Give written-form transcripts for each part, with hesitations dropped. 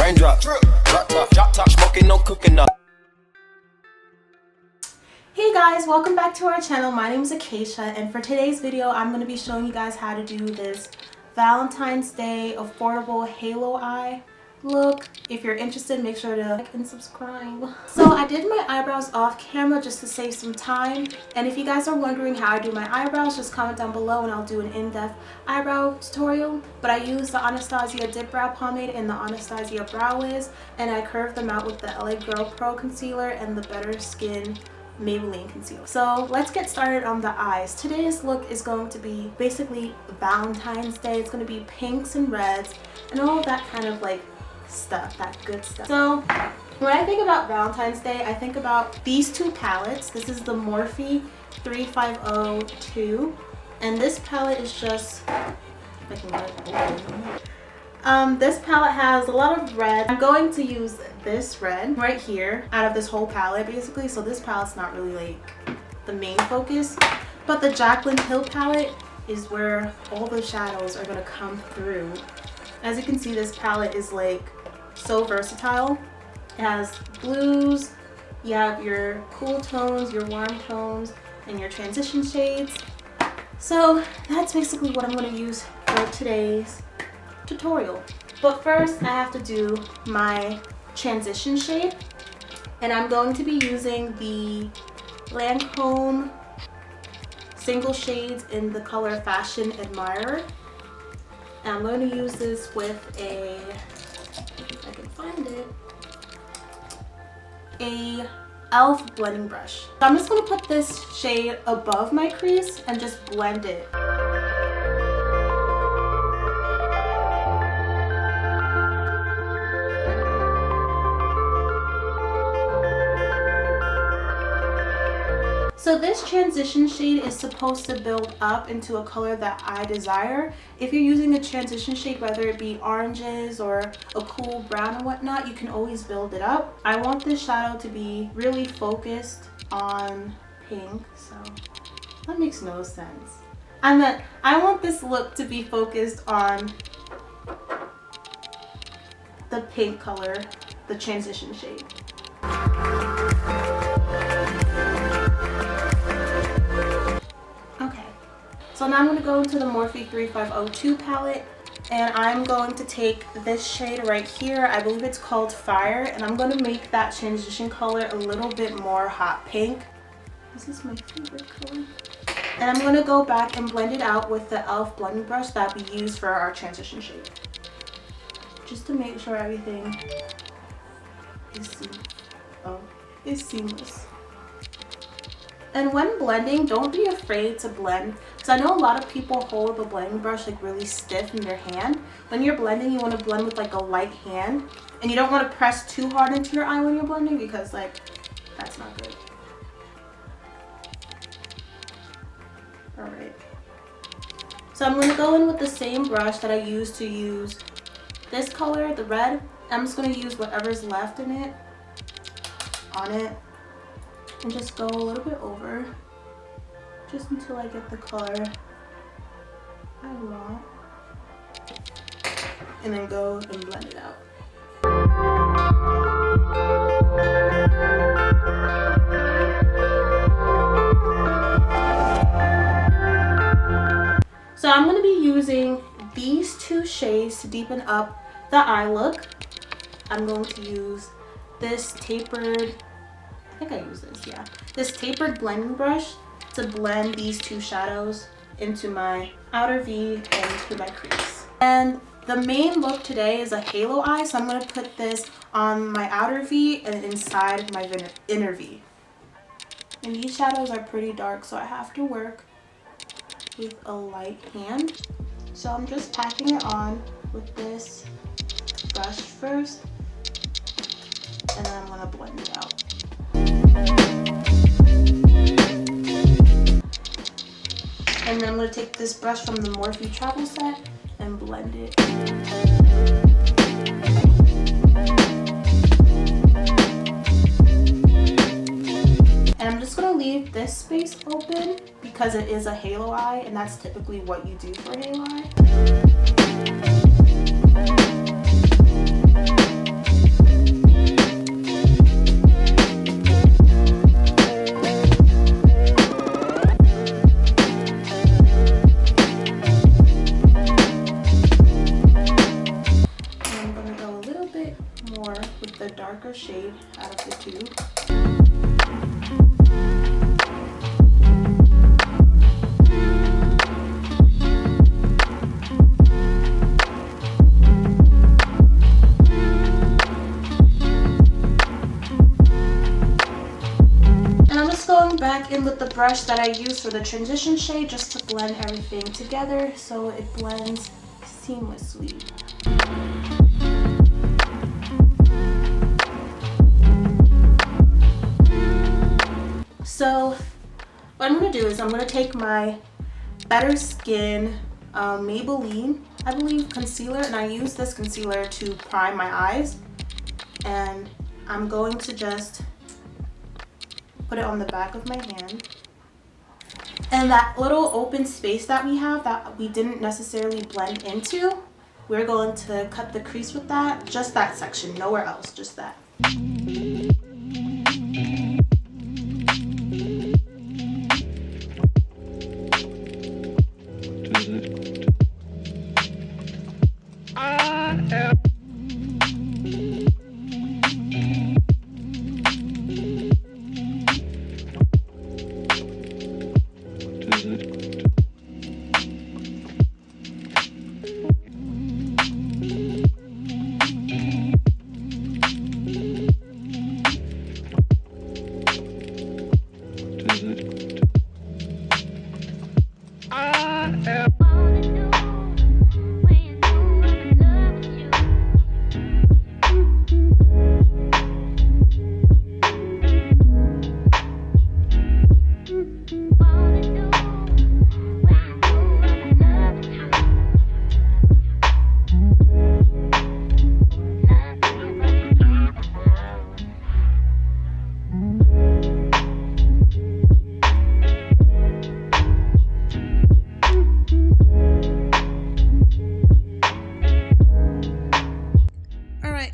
Raindrop, drop top, smoking, no cooking up. Hey guys, welcome back to our channel. My name is Acacia, and for today's video I'm going to be showing you guys how to do this Valentine's Day affordable halo eye look. If you're interested, make sure to like and subscribe. So I did my eyebrows off camera just to save some time, and if you guys are wondering how I do my eyebrows, just comment down below and I'll do an in-depth eyebrow tutorial. But I use the Anastasia Dip Brow Pomade and the Anastasia Brow Wiz, and I curved them out with the LA Girl Pro Concealer and the Better Skin Maybelline concealer. So let's get started on the eyes. Today's look is going to be basically Valentine's Day. It's going to be pinks and reds and all of that kind of like stuff, that good stuff. So when I think about Valentine's Day, I think about these two palettes. This is the Morphe 3502, and this palette is just, if I can get it open. This palette has a lot of red. I'm going to use this red right here out of this whole palette basically, so this palette's not really like the main focus, but the Jaclyn Hill palette is where all the shadows are going to come through. As you can see, this palette is like so versatile. It has blues, you have your cool tones, your warm tones, and your transition shades. So that's basically what I'm going to use for today's tutorial. But first I have to do my transition shade, and I'm going to be using the Lancome single shades in the color Fashion Admirer. And I'm going to use this with a, if I can find it, a e.l.f. blending brush. So I'm just going to put this shade above my crease and just blend it. So this transition shade is supposed to build up into a color that I desire. If you're using a transition shade, whether it be oranges or a cool brown or whatnot, you can always build it up. I want this shadow to be really focused on pink, so that makes no sense. I want this look to be focused on the pink color, the transition shade. So now I'm going to go into the Morphe 3502 palette, and I'm going to take this shade right here. I believe it's called Fire, and I'm going to make that transition color a little bit more hot pink. This is my favorite color. And I'm going to go back and blend it out with the e.l.f. blending brush that we use for our transition shade, just to make sure everything is seamless. And when blending, don't be afraid to blend, because I know a lot of people hold the blending brush like really stiff in their hand. When you're blending, you want to blend with like a light hand, and you don't want to press too hard into your eye when you're blending, because like that's not good. Alright, so I'm going to go in with the same brush that I used to use this color, the red. I'm just going to use whatever's left in it on it, and just go a little bit over, just until I get the color I want, and then go and blend it out. So I'm going to be using these two shades to deepen up the eye look. I'm going to use this tapered, I think I use this, yeah. This tapered blending brush to blend these two shadows into my outer V and into my crease. And the main look today is a halo eye, so I'm going to put this on my outer V and inside my inner V. And these shadows are pretty dark, so I have to work with a light hand. So I'm just packing it on with this brush first, and then I'm going to blend it out. And then I'm going to take this brush from the Morphe travel set and blend it. And I'm just going to leave this space open because it is a halo eye, and that's typically what you do for a halo eye. more with the darker shade out of the two. Back in with the brush that I used for the transition shade just to blend everything together so it blends seamlessly. So what I'm going to do is I'm going to take my badesceu Maybelline, I believe, concealer, and I use this concealer to prime my eyes, and I'm going to just put it on the back of my hand. And that little open space that we have that we didn't necessarily blend into, we're going to cut the crease with that, just that section, nowhere else, just that.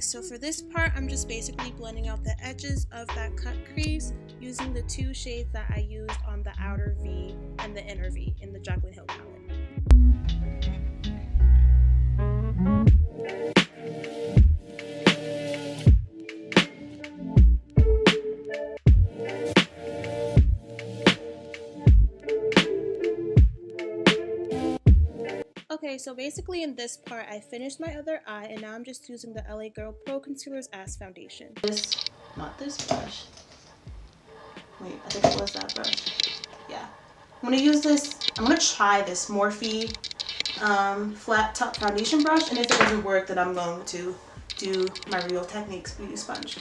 So for this part, I'm just basically blending out the edges of that cut crease using the two shades that I used on the outer V and the inner V in the Jaclyn Hill palette. Okay, so basically in this part, I finished my other eye, and now I'm just using the LA Girl Pro Concealers as foundation. Not this brush. Wait, I think it was that brush. Yeah. I'm going to use this, I'm going to try this Morphe flat top foundation brush, and if it doesn't work, then I'm going to do my Real Techniques beauty sponge.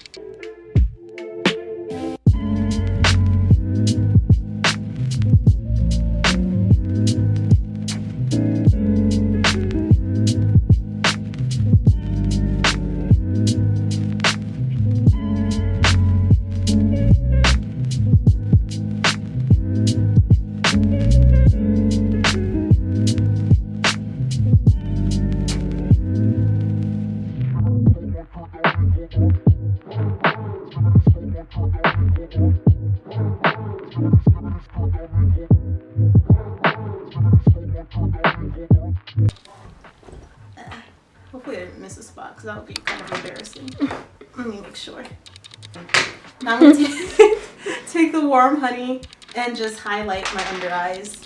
Hopefully I didn't miss a spot because that would be kind of embarrassing. Let me make sure. Now I'm going to take the warm honey and just highlight my under eyes.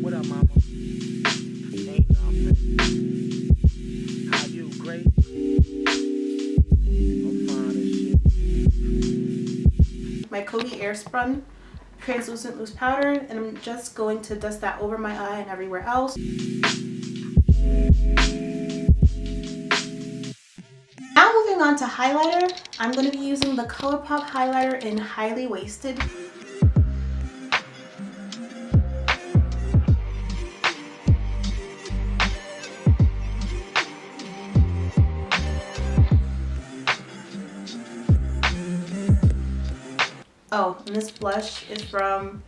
What up, mama? Ain't nothing. How you? Great? I'm fine as shit. My Coty Airspun translucent loose powder, and I'm just going to dust that over my eye and everywhere else. Now moving on to highlighter, I'm going to be using the ColourPop highlighter in Highly Wasted. Oh, and this blush is from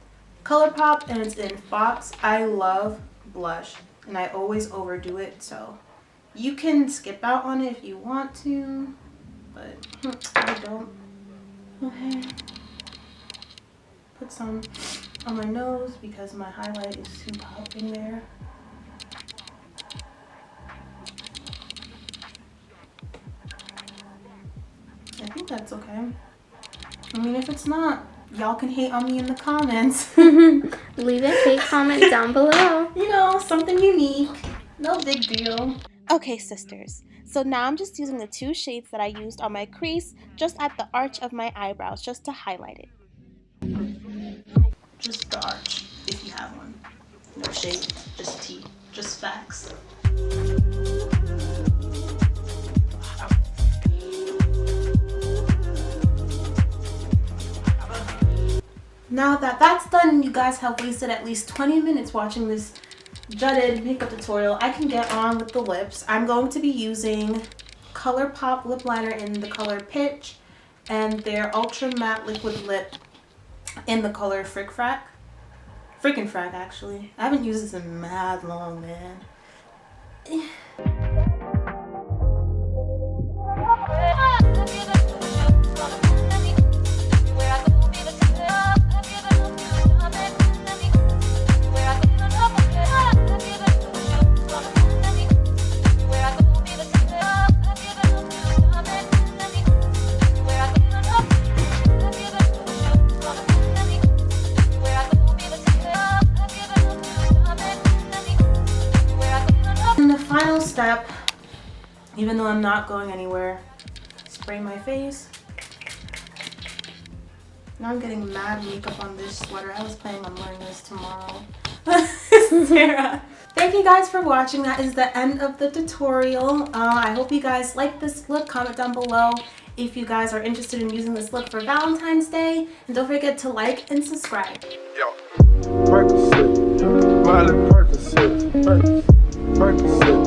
ColourPop and it's in Fox. I love blush and I always overdo it, so you can skip out on it if you want to, but I don't. Okay. put some on my nose because my highlight is too popping there. I think that's okay. I mean, if it's not, y'all can hate on me in the comments. Leave a hate comment down below. You know, something unique. No big deal. Okay, sisters. So now I'm just using the 2 shades that I used on my crease, just at the arch of my eyebrows, just to highlight it. Just the arch, if you have one. No shade, just tea, just facts. Now that that's done, you guys have wasted at least 20 minutes watching this jutted makeup tutorial. I can get on with the lips. I'm going to be using ColourPop lip liner in the color Pitch and their ultra matte liquid lip in the color Frack. Freaking Frack, actually. I haven't used this in mad long, man. Step, even though I'm not going anywhere, spray my face. Now I'm getting mad makeup on this sweater. I was planning on wearing this tomorrow. Sarah. Thank you guys for watching. That is the end of the tutorial. I hope you guys like this look. Comment down below if you guys are interested in using this look for Valentine's Day. And don't forget to like and subscribe. Yo. Percocet, Miley Percocet, Percocet.